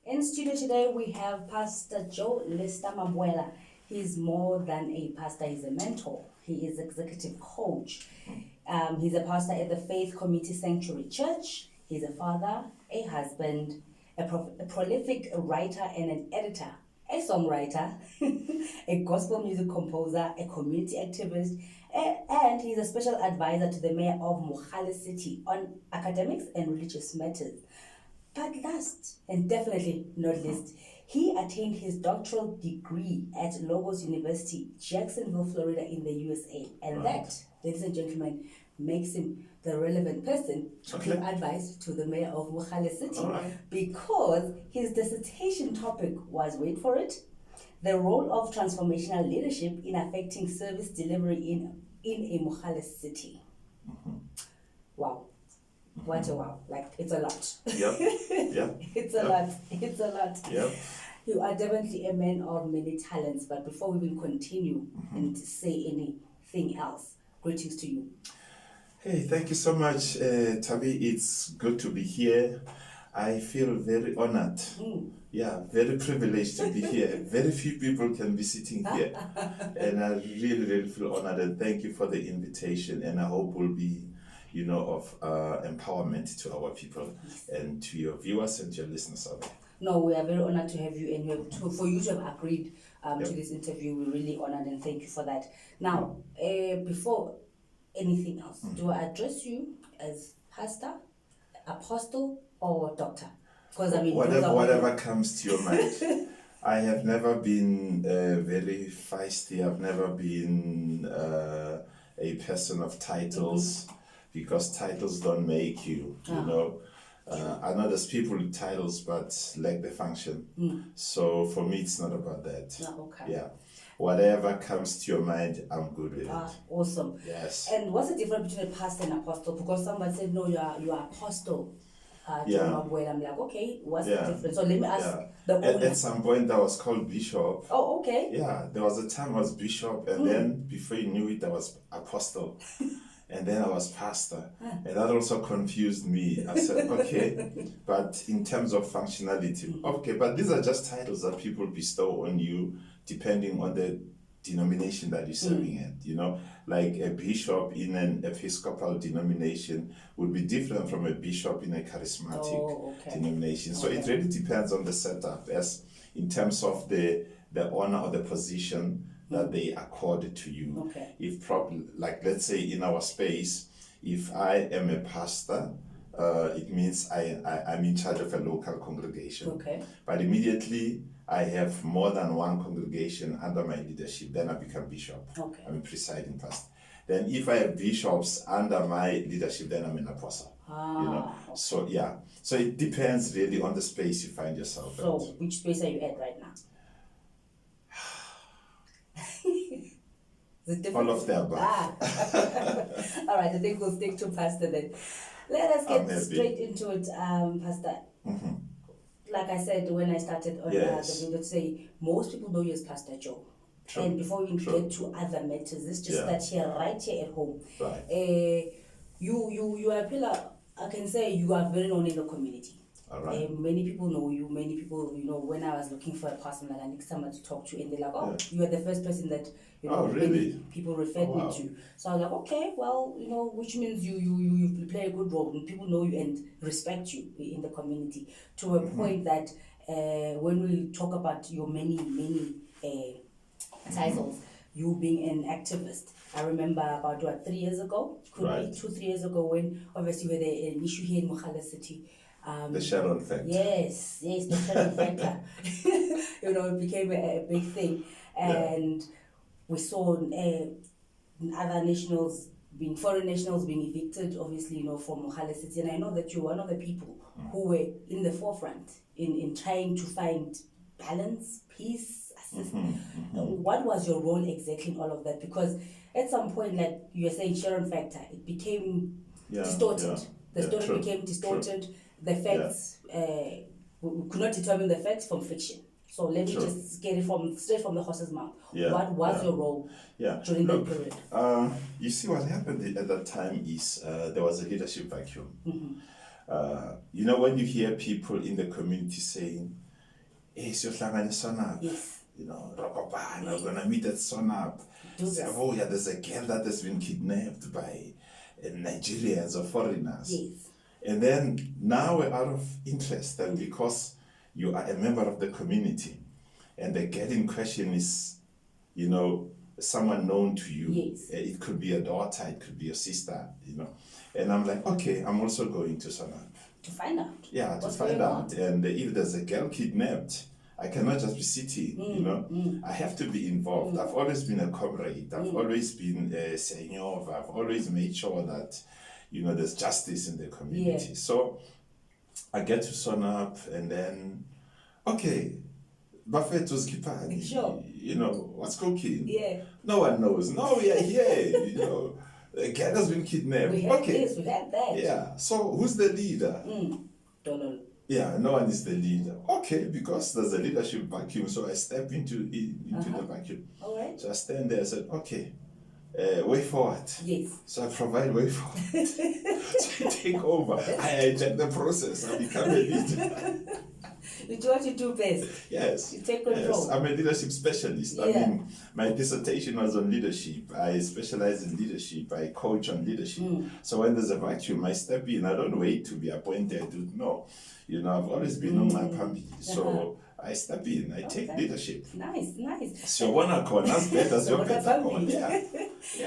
In studio today, we have Pastor Joe Mabuela. He's more than a pastor, he's a mentor. He is executive coach. He's a pastor at the Faith Community Sanctuary Church. He's a father, a husband, a prolific writer and an editor, a songwriter, a gospel music composer, a community activist, and he's a special advisor to the mayor of Mogale City on academics and religious matters. But last and definitely not least, he attained his doctoral degree at Logos University, Jacksonville, Florida in the USA. And that, ladies and gentlemen, makes him the relevant person to give advice to the mayor of Mogale City. Because his dissertation topic was, wait for it, the role of transformational leadership in affecting service delivery in a Mogale City. Wow. What a wow. Like, it's a lot. Yep. It's a lot. It's a lot. Yep. You are definitely a man of many talents, but before we will continue and say anything else, greetings to you. Hey, thank you so much, Thabile. It's good to be here. I feel very honored. Yeah, very privileged to be here. Very few people can be sitting here. And I really, really feel honored, and thank you for the invitation. And I hope we'll be of empowerment to our people and to your viewers and to your listeners out there. No, we are very honored to have you, and for you to have agreed to this interview. We're really honored and thank you for that. Now, before anything else, do I address you as pastor, apostle, or doctor? Because I mean, whatever comes to your mind. I have never been very feisty. I've never been a person of titles. Because titles don't make you, you know. I know there's people with titles but lack the function. So for me, it's not about that. Okay. Yeah. Whatever comes to your mind, I'm good with it. Awesome. Yes. And what's the difference between a pastor and apostle? Because somebody said, no, you are apostle. Joe Mabuela. I'm like, okay, what's the difference? So let me ask the owner. At some point, I was called bishop. Oh, okay. Yeah, there was a time I was bishop, and then before you knew it, I was apostle. And then I was pastor. And that also confused me. I said, okay, but in terms of functionality, okay, but these are just titles that people bestow on you depending on the denomination that you're serving at, Like a bishop in an Episcopal denomination would be different from a bishop in a charismatic denomination. So it really depends on the setup as in terms of the honor or the position that they accorded to you. If probably, like let's say in our space, if I am a pastor, it means I'm in charge of a local congregation. But immediately I have more than one congregation under my leadership, then I become bishop. I'm a presiding pastor. Then if I have bishops under my leadership, then I'm an apostle. So yeah. So it depends really on the space you find yourself So at. which space are you at right now? All of the above. All right, I think we'll stick to pastor then. Let us get straight into it, pastor. Like I said when I started on the video, to say most people know you as Pastor Joe. And before we get to other matters, it's just that right here at home. You are a pillar. I can say you are very known in the community. Many people know you. Many people, when I was looking for a person, like I need somebody to talk to, and they're like, you are the first person that really? People referred me to. So I was like, okay, well, which means you play a good role, and people know you and respect you in the community to a point that when we talk about your many titles, you being an activist. I remember about 3 years ago, could be 2-3 years ago, when obviously we had an issue here in Mogale City. The Sharon factor. Yes, the Sharon factor. It became a big thing. And we saw other nationals, foreign nationals being evicted, obviously, from Mogale City. And I know that you're one of the people who were in the forefront in trying to find balance, peace, assistance. What was your role exactly in all of that? Because at some point, like you were saying, Sharon factor, it became distorted. The story became distorted. The facts, we could not determine the facts from fiction. So let me just get it straight from the horse's mouth. What was your role during that period? You see, what happened at that time is there was a leadership vacuum. When you hear people in the community saying, hey, siyohlangana eSonap. Yes. You know, Rokopana, we're gonna meet at Sonap. Do this. Oh yeah, there's a girl that has been kidnapped by Nigerians or foreigners. Yes. And then now we're out of interest, and because you are a member of the community, and the girl in question is, you know, someone known to you. Yes. It could be a daughter, it could be a sister, you know. And I'm like, okay, I'm also going to Sonap. To find out. Yeah, what's to find going out. on. And if there's a girl kidnapped, I cannot just be sitting, you know. I have to be involved. I've always been a comrade. I've always been a senior. I've always made sure that, you know, there's justice in the community. Yeah. So I get to Sonap, and then, okay, Buffett was Kipani. Sure. You know, what's cooking? Yeah. No one knows. No, we are here, you know. A girl has been kidnapped. We had this, we had that. Yeah. So who's the leader? Don't know. Yeah, no one is the leader. Okay, because there's a leadership vacuum, so I step into the vacuum. All right. So I stand there and said, okay, way forward. Yes. So I provide way forward. So I take over. I hijack the process. I become a leader. You do what you do best. Yes. You take control. Yes, I'm a leadership specialist. I Yeah. mean, my dissertation was on leadership. I specialize in leadership. I coach on leadership. So when there's a vacuum, I step in. I don't wait to be appointed. No. You know, I've always been on my pambi. So I step in. I take leadership. Nice. So one accord, as better as your better accord. Yeah.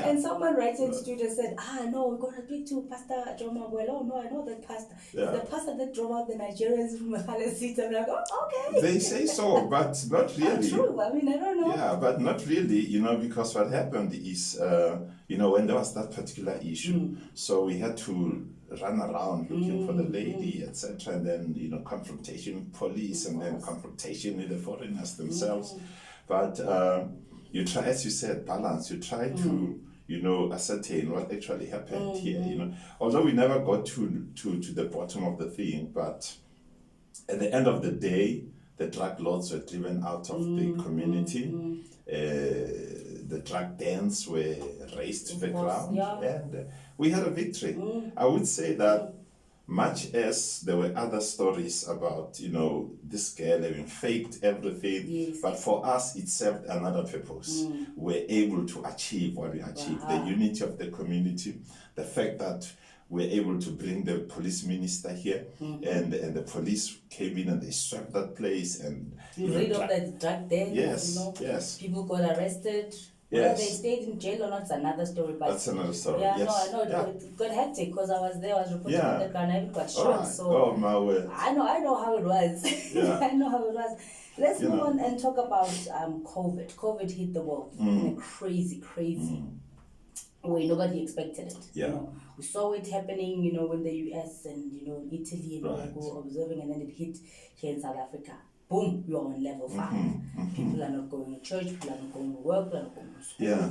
And someone right in the studio said, no, we're going to speak to Pastor Joe Mabuela. Oh, no, I know that pastor. Yeah. It's the pastor that drove out the Nigerians from Mahale City. I'm like, oh, okay. They say so, but not really. True. I mean, I don't know. Yeah, but not really, you know, because what happened is, you know, when there was that particular issue, so we had to run around looking for the lady, etc., and then, you know, confrontation with police, and then confrontation with the foreigners themselves. But you try, as you said, balance. You try to, you know, ascertain what actually happened here, you know. Although we never got to the bottom of the thing, but at the end of the day, the drug lords were driven out of the community. The drug dens were razed to the ground, and we had a victory. I would say that much as there were other stories about, you know, this girl having faked everything, but for us it served another purpose. We're able to achieve what we achieved, the unity of the community, the fact that we're able to bring the police minister here, and the police came in and they swept that place, and You read of the drug den, yes, you know, yes, people got arrested. yes. Whether they stayed in jail or not, it's another story. But That's another story. yeah, yes. no, I know it got hectic because I was there. I was reporting on the ground. I even got shot. All right. So oh my word. I know how it was. Yeah. I know how it was. Let's You move know. on and talk about COVID. COVID hit the world in a crazy way. Nobody expected it. Yeah. You know, we saw it happening, you know, when the US and, you know, Italy and Right. were observing, and then it hit here in South Africa. Boom, you're on level 5. People are not going to church, people are not going to work, people are not going to school. Yeah.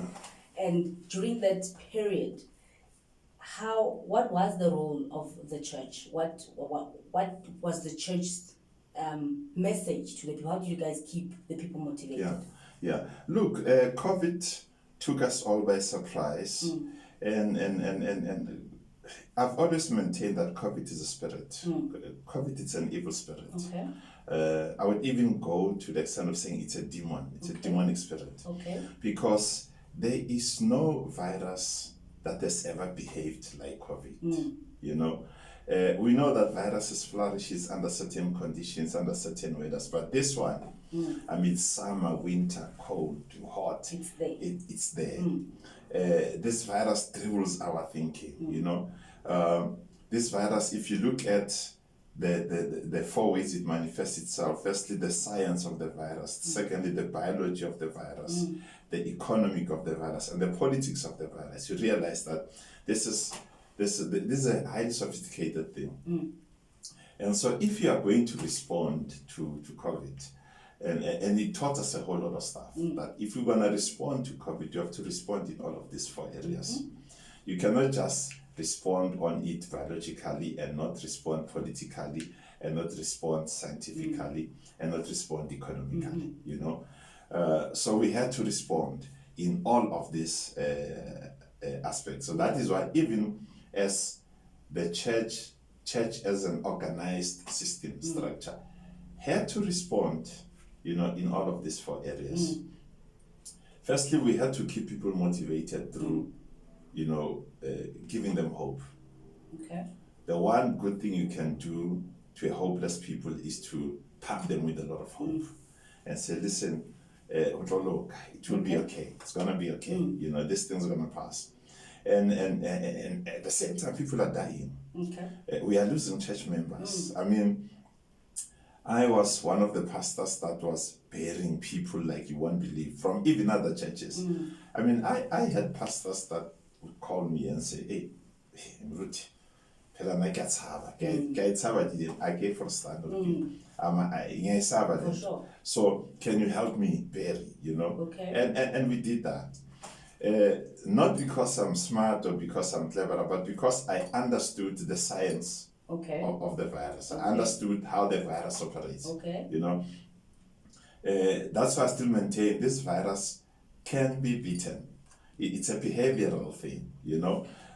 And during that period, what was the role of the church? What was the church's message to the people? How did you guys keep the people motivated? Yeah. Look, COVID took us all by surprise, and I've always maintained that COVID is a spirit. COVID is an evil spirit. Okay. I would even go to the extent of saying it's a demon. It's a demonic spirit. Okay. Because there is no virus that has ever behaved like COVID. You know, we know that viruses flourishes under certain conditions, under certain weathers, but this one, I mean, summer, winter, cold, hot, It's there. It's there. This virus dribbles our thinking. You know, this virus, if you look at the 4 ways it manifests itself. Firstly, the science of the virus. Secondly, the biology of the virus, the economic of the virus, and the politics of the virus. You realize that this is a highly sophisticated thing. And so if you are going to respond to COVID, and it taught us a whole lot of stuff, that if you're going to respond to COVID, you have to respond in all of these 4 areas. You cannot just respond on it biologically and not respond politically and not respond scientifically and not respond economically, you know. So we had to respond in all of these aspects. So that is why even as the church as an organized system structure, had to respond, in all of these 4 areas. Firstly, we had to keep people motivated through, giving them hope. Okay. The one good thing you can do to hopeless people is to pump them with a lot of hope and say, listen, it will be okay. It's gonna be okay. This thing's gonna pass. And at the same time, people are dying. Okay. We are losing church members. I mean, I was one of the pastors that was burying people like you won't believe from even other churches. I mean, I had pastors that would call me and say, hey, Ruti, I gave for stand For sure. so can you help me bury, Okay. And we did that. Not because I'm smart or because I'm clever, but because I understood the science of the virus. I understood how the virus operates. Okay. That's why I still maintain this virus can be beaten. It's a behavioral thing,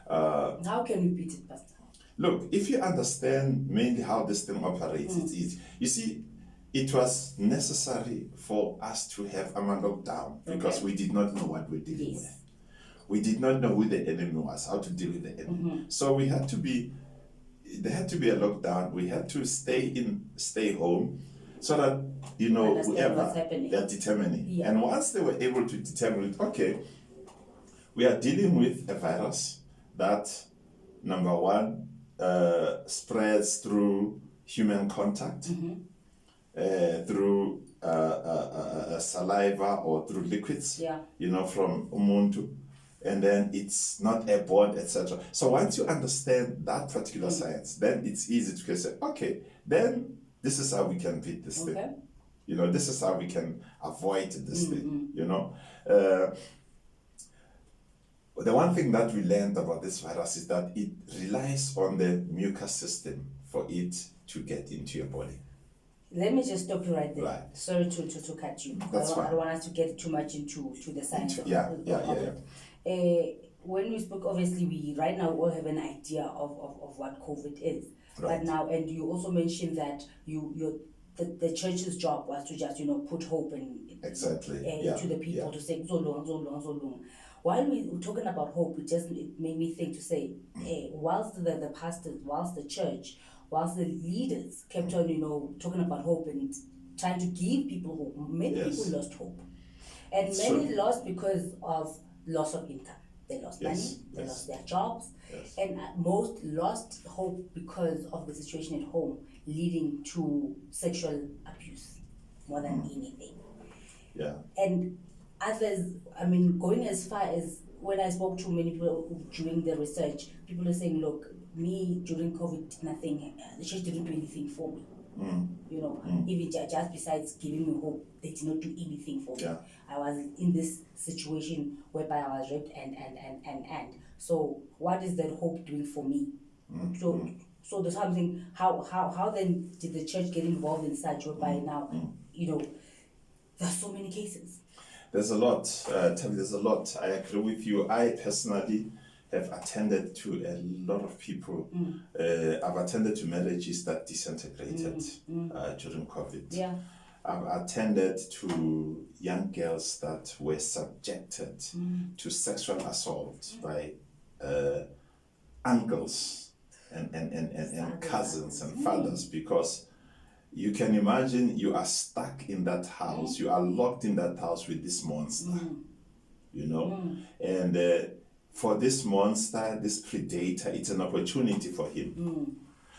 How can we beat it, Pastor? Look, if you understand mainly how this thing operates, it's easy. You see, it was necessary for us to have a lockdown because we did not know what we're dealing with. We did not know who the enemy was, how to deal with the enemy. So there had to be a lockdown. We had to stay home so that, whoever they're determining. Yeah. And once they were able to determine, okay, we are dealing with a virus that, number one, spreads through human contact, through saliva or through liquids, from umuntu, and then it's not airborne, etc. So once you understand that particular science, then it's easy to say, okay, then this is how we can beat this thing. This is how we can avoid this thing, The one thing that we learned about this virus is that it relies on the mucus system for it to get into your body. Let me just stop you right there. Right. Sorry to cut you. That's fine. I don't want us to get too much into the science of it. When we spoke, obviously, we right now all have an idea of what COVID is. Right. But now, and you also mentioned that the church's job was to just put hope into the people to say so long. While we were talking about hope, it made me think to say, whilst the pastors, whilst the church, whilst the leaders kept on, talking about hope and trying to give people hope, many people lost hope. And many lost because of loss of income. They lost money, they lost their jobs, and most lost hope because of the situation at home, leading to sexual abuse more than anything. Yeah. And others, going as far as when I spoke to many people during the research, people are saying, look, me during COVID, nothing, the church didn't do anything for me. Even just besides giving me hope, they did not do anything for me. I was in this situation whereby I was raped and. So what is that hope doing for me? So there's something, how then did the church get involved in such whereby now, there's so many cases? There's a lot, Thabile, there's a lot. I agree with you. I personally have attended to a lot of people. I've attended to marriages that disintegrated during COVID. Yeah. I've attended to young girls that were subjected to sexual assault by uncles and cousins and fathers, because you can imagine you are stuck in that house, you are locked in that house with this monster, and for this monster, this predator, it's an opportunity for him.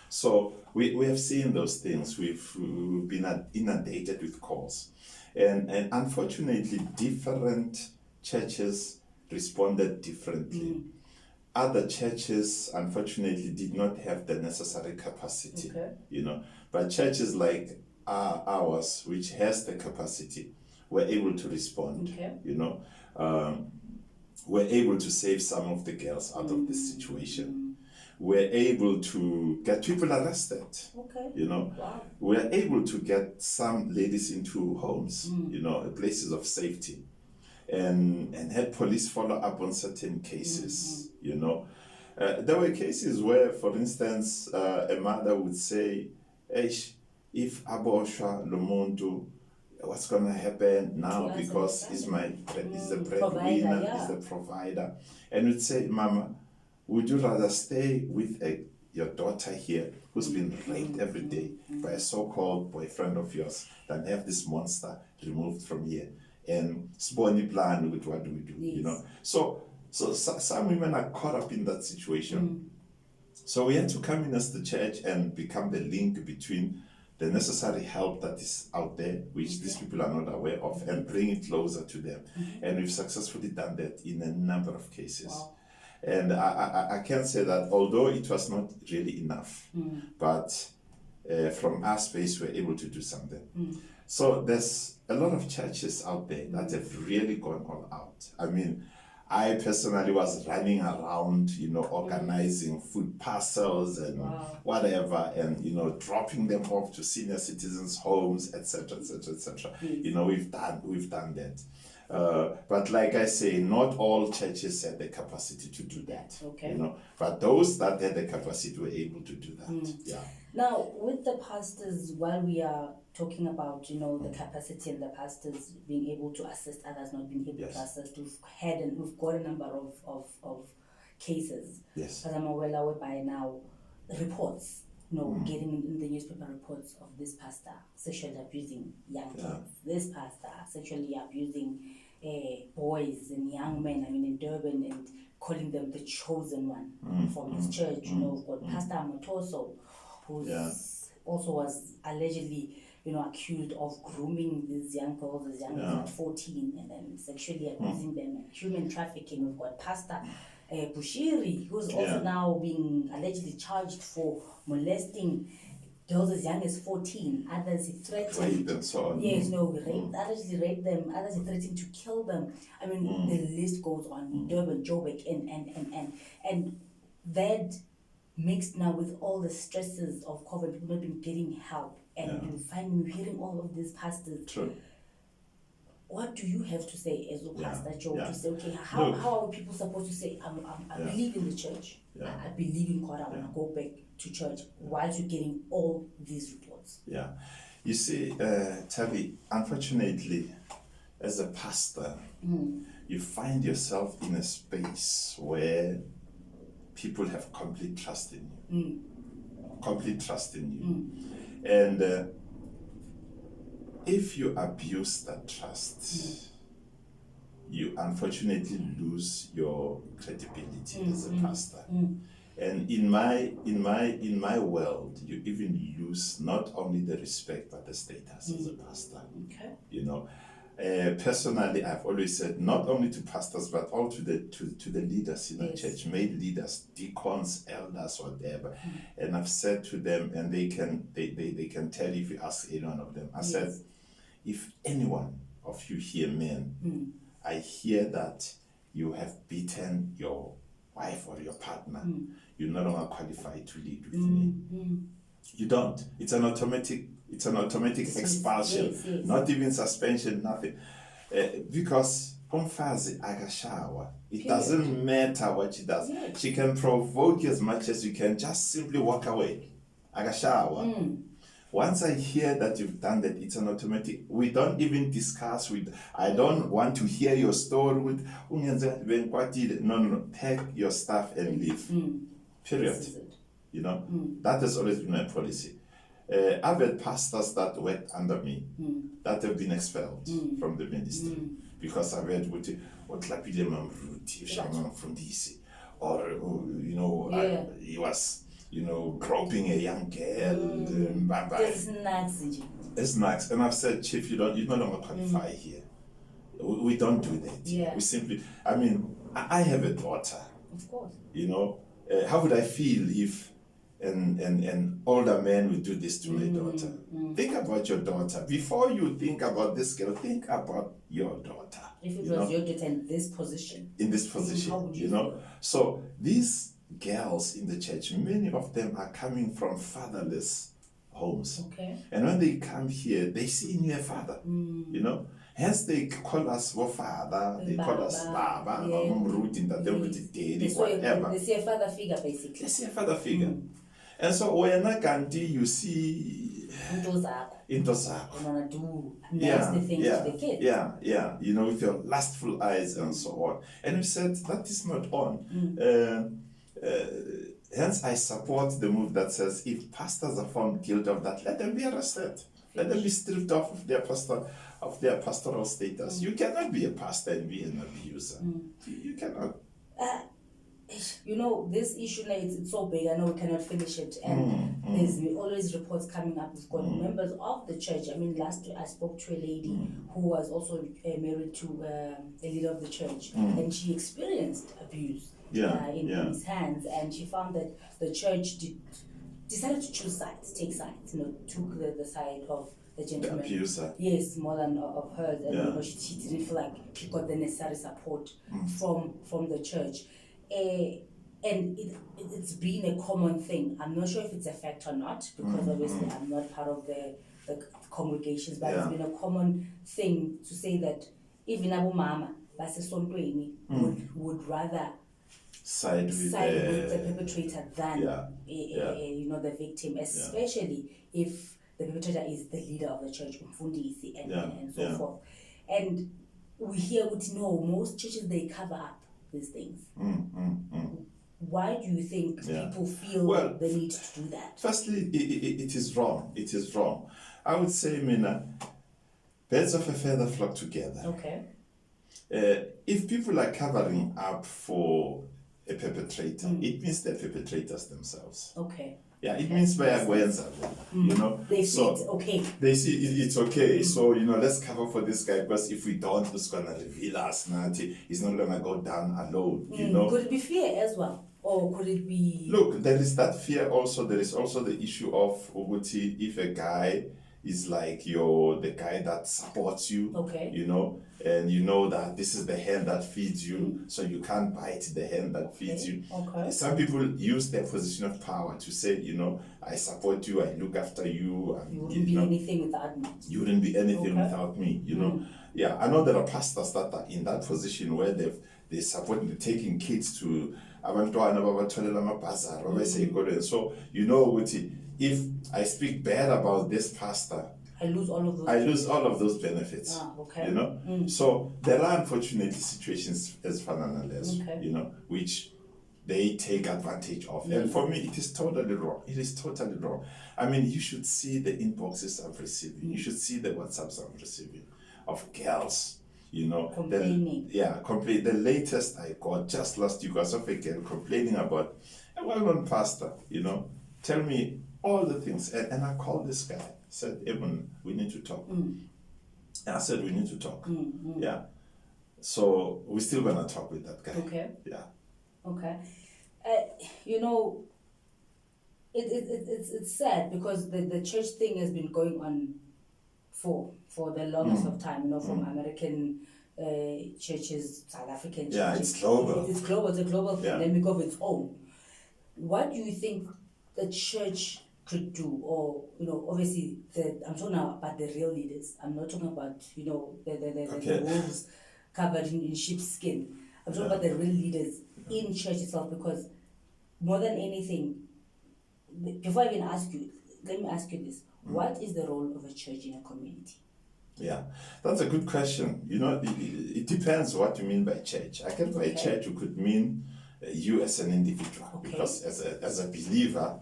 So we have seen those things. We've been inundated with calls, and unfortunately, different churches responded differently. Other churches, unfortunately, did not have the necessary capacity, But churches like ours, which has the capacity, were able to respond, were able to save some of the girls out of this situation. We're able to get people arrested, Wow. We're able to get some ladies into homes, places of safety, and had police follow up on certain cases, There were cases where, for instance, a mother would say, hey, if aboshwa Lomuntu, what's gonna happen now To us, because he's the breadwinner, he's the provider. And we'd say, Mama, would you rather stay with your daughter here who's been raped every day by a so-called boyfriend of yours than have this monster removed from here? And Spawny plan with what do we do? Yes. You know? So some women are caught up in that situation. So we had to come in as the church and become the link between the necessary help that is out there, which these people are not aware of, and bring it closer to them. And we've successfully done that in a number of cases. Wow. And I can say that although it was not really enough, but from our space we're able to do something. So there's a lot of churches out there that have really gone all out. I mean, I personally was running around, organizing food parcels and whatever, and dropping them off to senior citizens' homes, etc., etc., etc. We've done that. But like I say, not all churches had the capacity to do that. Okay. But those that had the capacity were able to do that. Yeah. Now, with the pastors, while we are talking about, the capacity and the pastors being able to assist others not being able to assist, we've got a number of cases. Yes. As I'm aware, whereby now reports, getting in the newspaper reports of this pastor sexually abusing young kids, this pastor sexually abusing boys and young men, in Durban, and calling them the chosen one from his church. We've got Pastor Motoso, who also was allegedly, accused of grooming these young girls as young as 14 and then sexually abusing them and human trafficking. We've got Pastor Bushiri, who's also now being allegedly charged for molesting girls as young as 14. Others he threatened. Rape and so on. Yes, others he raped them. Others he threatened to kill them. The list goes on. Durban, Joburg, and that mixed now with all the stresses of COVID, people not been getting help, and you find me hearing all of these pastors. True. What do you have to say as a Pastor Joe to say, okay, how are people supposed to say, I believe in the church, I believe in God, I want to go back to church, whilst you're getting all these reports? Yeah. You see, Thabile, unfortunately, as a pastor, you find yourself in a space where people have complete trust in you. Complete trust in you. And if you abuse that trust, you unfortunately lose your credibility as a pastor. And in my world, you even lose not only the respect but the status as a pastor. Okay. Personally, I've always said not only to pastors but also to the leaders in the church, male leaders, deacons, elders, whatever. And I've said to them, and they can tell if you ask any one of them. I said, if any one of you here, men, I hear that you have beaten your wife or your partner, you're no longer qualified to lead with me. You don't. It's an automatic expulsion, not even suspension, nothing. Because umfazi akashawa. It doesn't matter what she does. She can provoke you as much as you can, just simply walk away. Akashawa. Once I hear that you've done that, it's an automatic. We don't even discuss I don't want to hear your story with no. Pack your stuff and leave. Period. That has always been my policy. I've had pastors that worked under me that have been expelled from the ministry because I've had from DC, or he was groping a young girl. It's nice. And I've said, Chief, you no longer qualify here. We don't do that. We simply, I have a daughter. Of course. How would I feel if an older man would do this to my daughter? Think about your daughter. Before you think about this girl, think about your daughter. If it was your daughter in this position. In this position, So these girls in the church, many of them are coming from fatherless homes. Okay. And when they come here, they see in you a father, Hence they call us father, they call us baba, whatever. They see a father figure, basically. They see a father figure. And so when you see into zakho. into zakho. You wanna do nasty things to the kids. Yeah, you know, with your lustful eyes and so on. And we said that is not on. Hence, I support the move that says if pastors are found guilty of that, let them be arrested. Let them be stripped off of their pastoral status. You cannot be a pastor and be an abuser. You cannot. You know, this issue now, it's so big, I know we cannot finish it. And there's always reports coming up. We've got members of the church. I mean, last week I spoke to a lady who was also married to a leader of the church, and she experienced abuse in his hands, and she found that the church decided to choose sides, take sides, took the side of the gentleman. The abuser. Yes, more than of hers. And she didn't feel like she got the necessary support from the church. And it's been a common thing. I'm not sure if it's a fact or not, because obviously I'm not part of the congregations, but it's been a common thing to say that even Abu Mama would rather side with the perpetrator than the victim, especially if the perpetrator is the leader of the church, and so forth. And we hear most churches, they cover up these things. Why do you think people feel the need to do that? Firstly, it is wrong. It is wrong. I would say, Mina, birds of a feather flock together. Okay. If people are covering up for a perpetrator, it means they're perpetrators themselves. Okay. Yeah, it means they see it's okay. They see it's okay. So, let's cover for this guy, because if we don't, it's going to reveal us. He's not going to go down alone, Could it be fear as well? Or could it be... Look, there is that fear also. There is also the issue of, Uguti, if a guy is like the guy that supports you, and you know that this is the hand that feeds you, so you can't bite the hand that feeds you. Okay. Some people use their position of power to say, I support you, I look after you. You wouldn't be anything without me. You wouldn't be anything without me, Yeah, I know there are pastors that are in that position where they support, they're taking kids to abantwana babatholela amabhazari babayise ekolweni. So if I speak bad about this pastor, I lose all of those benefits. Okay. So there are unfortunately situations as Fananales, which they take advantage of. And for me, it is totally wrong. It is totally wrong. I mean, you should see the inboxes I'm receiving. You should see the WhatsApps I'm receiving of girls, complaining. The latest I got just last week was of a girl complaining about a well-known pastor, tell me all the things. And I called this guy, said, Eben, we need to talk. And I said, we need to talk. Yeah. So we're still going to talk with that guy. Okay. Yeah. Okay. It's sad because the church thing has been going on for the longest of time, from American churches, South African churches. Yeah, it's global. It's global. It's a global pandemic of its own. What do you think the church could do? Or, obviously, I'm talking now about the real leaders. I'm not talking about, the wolves covered in sheep's skin. I'm talking about the real leaders in church itself, because more than anything, before I even ask you, let me ask you this. What is the role of a church in a community? Yeah, that's a good question. It depends what you mean by church. I guess by church you could mean you as an individual, because as a believer,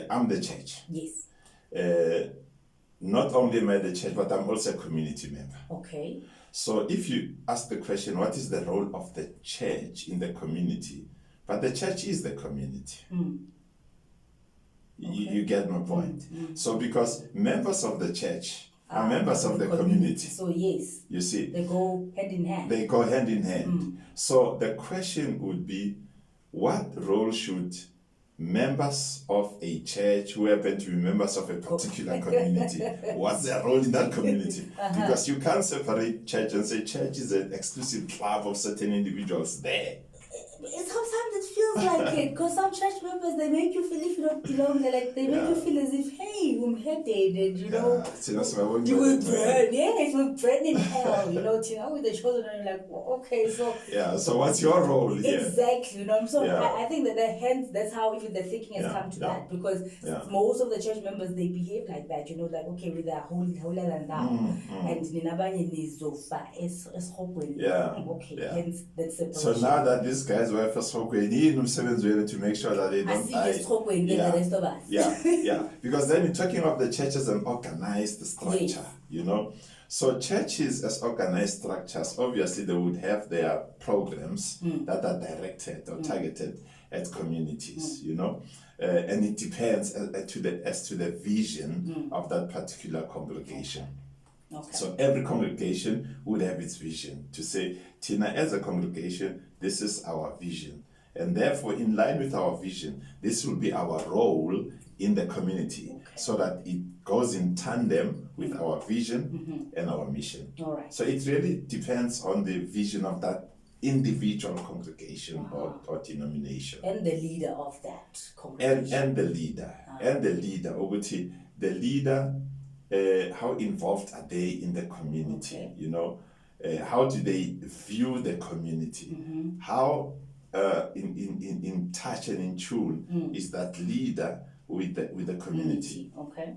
I'm the church. Yes. Not only am I the church, but I'm also a community member. Okay. So if you ask the question, what is the role of the church in the community? But the church is the community. You get my point. So because members of the church are members of the community. So yes. You see. They go hand in hand. They go hand in hand. So the question would be, what role should members of a church who happen to be members of a particular community, what's their role in that community? Because you can't separate church and say church is an exclusive club of certain individuals there. Sometimes it feels like it, because some church members, they make you feel, if you don't belong there, like they make you feel as if, hey, beheaded and, you know, Tina Sibabonga you will then, burn. Yes, we'll burn in hell, you know, Tina, with the children. And you're like, well, okay, so. Yeah, so what's your role here? Exactly, you know. So Yeah. I think that hence that's how even the thinking has come to that, because most of the church members, they behave like that, you know, like, okay, with their holier than thou, and ninabanye nizofa esihogweni. Okay, hence that separation. So now that these guys were first to make sure that they don't the rest of us. yeah, because then you're talking of the church as an organized structure, you know. So churches as organized structures, obviously they would have their programs that are directed or targeted at communities, you know, and it depends as to the vision of that particular congregation. Okay. So every congregation would have its vision to say, Tina, as a congregation, this is our vision. And therefore, in line with our vision, this will be our role in the community, so that it goes in tandem with our vision and our mission. All right. So it really depends on the vision of that individual congregation or denomination. And the leader of that congregation. And the leader. And the leader, how involved are they in the community? You know, how do they view the community? How in touch and in tune is that leader with the community? Okay.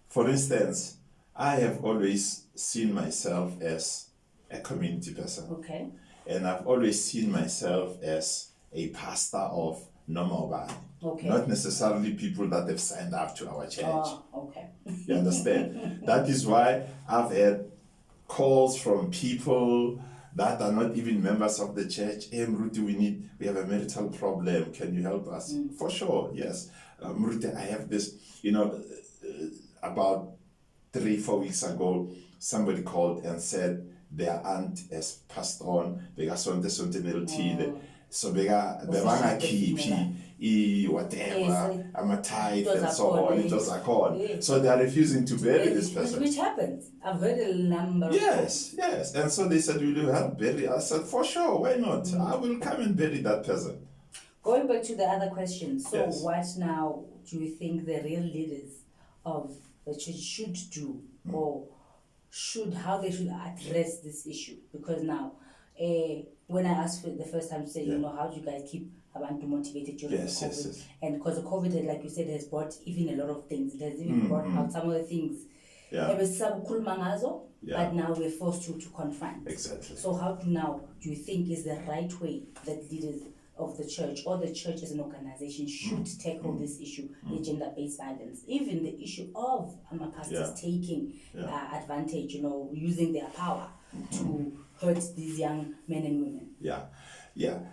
For instance, I have always seen myself as a community person. Okay. And I've always seen myself as a pastor of Nomobani. Okay. Not necessarily people that have signed up to our church. Okay. You understand? That is why I've had calls from people that are not even members of the church. Hey, Mruti, we have a marital problem. Can you help us? For sure, yes. Mruti, I have this, you know, about 3-4 weeks ago, somebody called and said their aunt has passed on. So whatever, I'm a tithe and so on. It was a call. So they are refusing to bury this person. Which happens. I've heard a number. Yes. And so they said, will you help bury? I said, for sure, why not? I will come and bury that person. Going back to the other question, so what now do you think the real leaders of the church should do, or how they should address this issue? Because now, when I asked for the first time to say, you know, how do you guys keep abantu motivated during the COVID? And because the COVID, like you said, has brought even a lot of things. It has even brought out some of the things. But now we're forced to confront. Exactly. So how do you think is the right way that leaders of the church or the church as an organization should tackle this issue, the gender-based violence, even the issue of pastors taking advantage, you know, using their power to hurt these young men and women? Yeah.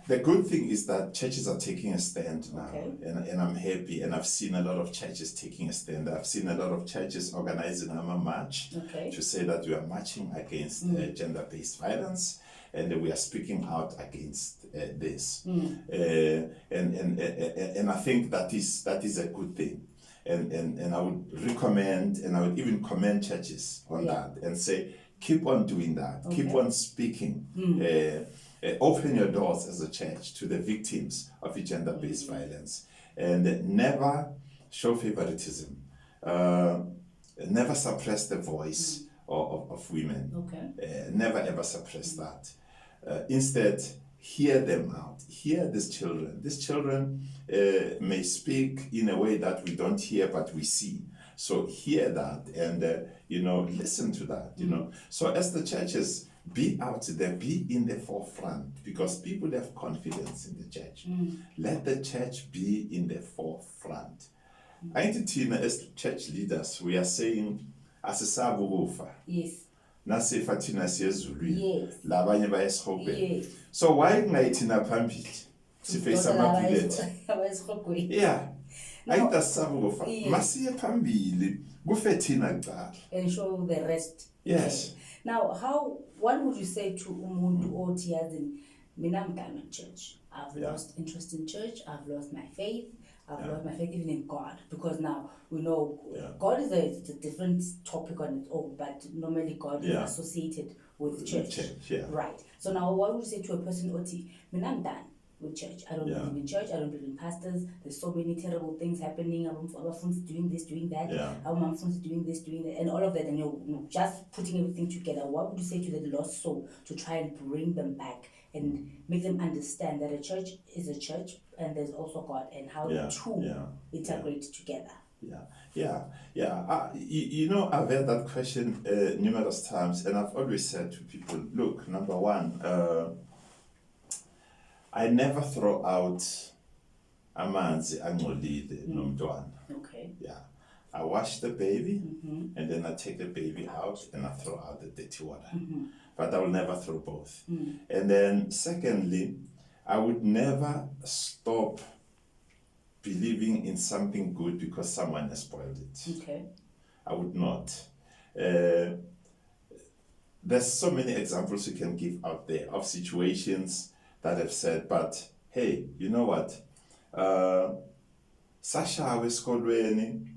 The good thing is that churches are taking a stand now, and I'm happy. And I've seen a lot of churches taking a stand. I've seen a lot of churches organizing a march to say that we are marching against gender-based violence, and we are speaking out against this. And I think that is a good thing. And I would recommend, and I would even commend churches on that and say, keep on doing that. Keep on speaking. Open your doors as a church to the victims of gender-based violence, and never show favoritism. Never suppress the voice of women. Never ever suppress that. Instead, hear them out. Hear these children. These children may speak in a way that we don't hear, but we see. So hear that and, listen to that, So as the churches, be out there, be in the forefront, because people have confidence in the church. Let the church be in the forefront. I think, Tina, as church leaders, we are saying, asisabu kufa. Yes. Nasifa Tina siyezulwini. Yes. Labanye bayesihogweni. Yes. So why kungayithi phambili? Sifeyisa amabhileti. Yeah. Ayitasabu kufa. Masiye phambili. Kufe Tina kuqala. And show the rest. Yes. Okay. Now, what would you say to umuntu othi yazi mina I'm done with church. I've lost interest in church. I've lost my faith. I've lost my faith even in God, because now we know God is a different topic on its own, but normally God is associated with church. Yeah. Right. So now what would you say to a person oti mina I'm done with church. I don't Yeah. believe in church. I don't believe in pastors. There's so many terrible things happening. Our phones doing this, doing that. Yeah. Our mom's doing this, doing that, and all of that. And just putting everything together. What would you say to the lost soul to try and bring them back and make them understand that a church is a church and there's also God, and how the two integrate together? You know, I've had that question numerous times, and I've always said to people, look, number one, I never throw out amanzi angcolile nomntwana. Okay. Yeah. I wash the baby, and then I take the baby out and I throw out the dirty water. But I will never throw both. And then secondly, I would never stop believing in something good because someone has spoiled it. Okay. I would not. There's so many examples you can give out there of situations that have said, but hey, you know what? Sasha esikolweni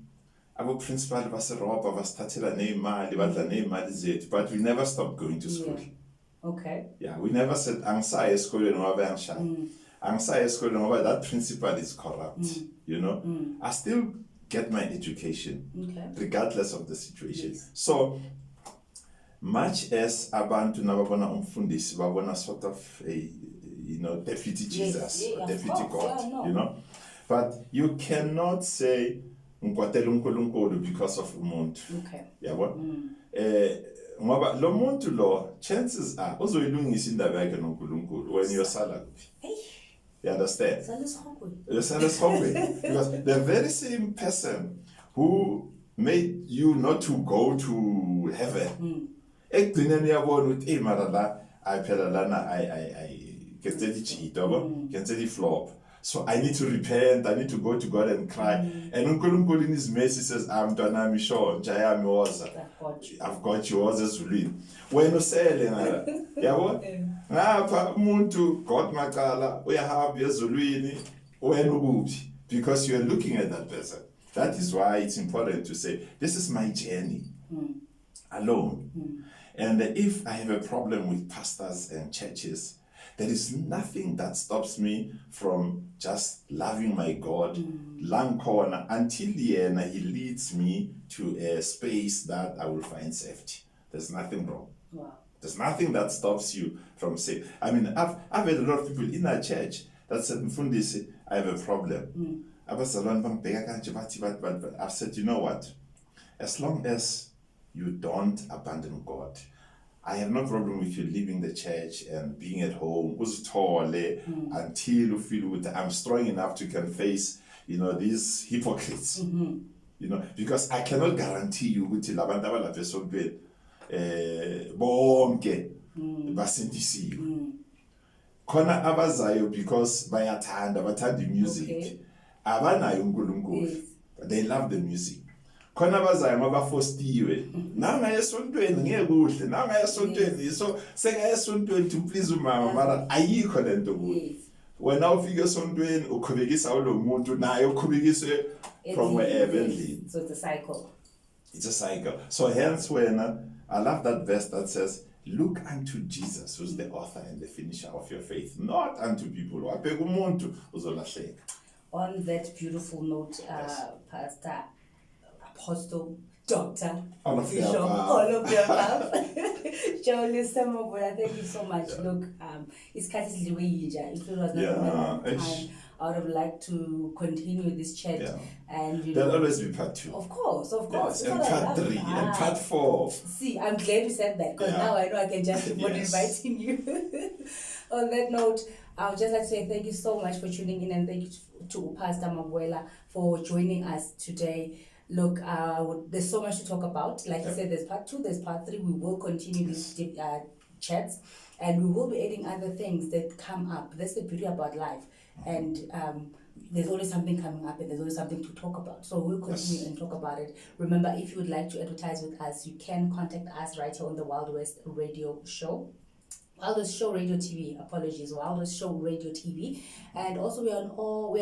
abo-principal baseropa basithathela ney'mali badla ney'mali zethu, but we never stopped going to school. Okay. Yeah, we never said angisayi esikolweni ngoba bayangishaya. Angisayi esikolweni ngoba that principal is corrupt. You know, I still get my education regardless of the situation. Yes. So much as abantu nababona umfundisi babona sort of a deputy Jesus, yes, or deputy God, no. you know, but you cannot say ngikwatela uNkulunkulu because of umuntu. Okay. Yabo? Ngoba lo muntu lo chances are uzoyilungisa indaba yakhe noNkulunkulu when yosala kuphi. You understand? Because the very same person who made you not to go to heaven, ekugcineni uyabona ukuthi mara la ayiphela lana I can say can say flop. So I need to repent, I need to go to God and cry. And uNkulunkulu in his mercy says, mntwanami sure, njayami woza. I've got you woza ezulwini. Wena usele ngala. Yabo? Ngapha umuntu God macala uyahamba ezulwini wena ukuphi, because you are looking at that person. That is why it's important to say, this is my journey alone. And if I have a problem with pastors and churches, there is nothing that stops me from just loving my God long corner until the end he leads me to a space that I will find safety. There's nothing wrong. Wow. There's nothing that stops you from saying, I mean, I've had a lot of people in our church that said, Mfundisi, I have a problem. I've said, you know what? As long as you don't abandon God, I have no problem with you leaving the church and being at home until you feel that I'm strong enough to can face, these hypocrites. Because I cannot guarantee you ukuthi labantu abalapha esontweni bonke basindisiwe. Khona abazayo because bathanda music. Abanayo uNkulunkulu. They love the music. Khona abazayo mabafostiwe nanga esontweni ngeke kuhle nanga esontweni so sengaya esontweni to please umama mara ayikho lento kuwe wena ufika esontweni ukhubekisa lo muntu naye ukhubekiswe from wherever endlini. So it's a cycle. It's a cycle. So hence when I love that verse that says, look unto Jesus, who's the author and the finisher of your faith, not unto people. Wabheka umuntu uzolahleka. On that beautiful note, Pastor, Apostle, Doctor, all of Bishop, all of the above. Joe Mabuela, thank you so much. Yeah. Look, it's Kathy's If it was not time, I would have liked to continue this chat. Yeah. And There'll always be part 2. Of course. Yes, and part 3, and part 4. See, I'm glad you said that, because now I know I can just keep on inviting you. On that note, I would just like to say thank you so much for tuning in, and thank you to Pastor Mabuela for joining us today. Look, there's so much to talk about. Like you said, there's part 2, there's part 3. We will continue these chats, and we will be adding other things that come up. That's the beauty about life. And there's always something coming up, and there's always something to talk about. So we'll continue and talk about it. Remember, if you would like to advertise with us, you can contact us right here on the Wild West Radio Show. Wild West Show Radio TV, Wild West Show Radio TV. And also we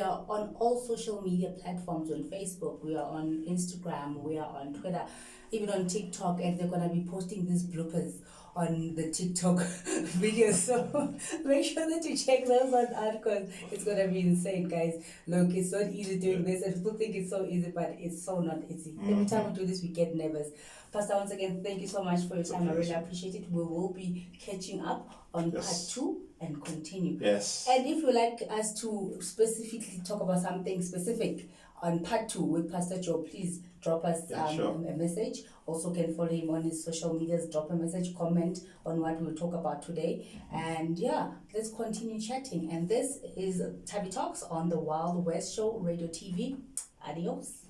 are on all social media platforms. On Facebook, we are on Instagram, we are on Twitter, even on TikTok, and they're gonna be posting these bloopers on the TikTok videos. So make sure that you check those ones out because it's gonna be insane, guys. Look, it's not easy doing this, and people think it's so easy, but it's so not easy. Every time we do this, we get nervous. Pastor, once again, thank you so much for your time. I really appreciate it. We will be catching up on part 2 and continue. Yes. And if you like us to specifically talk about something specific on part 2 with Pastor Joe, please drop us a message. Also can follow him on his social medias, drop a message, comment on what we'll talk about today. And yeah, let's continue chatting. And this is Tabby Talks on the Wild West Show, Radio TV. Adios.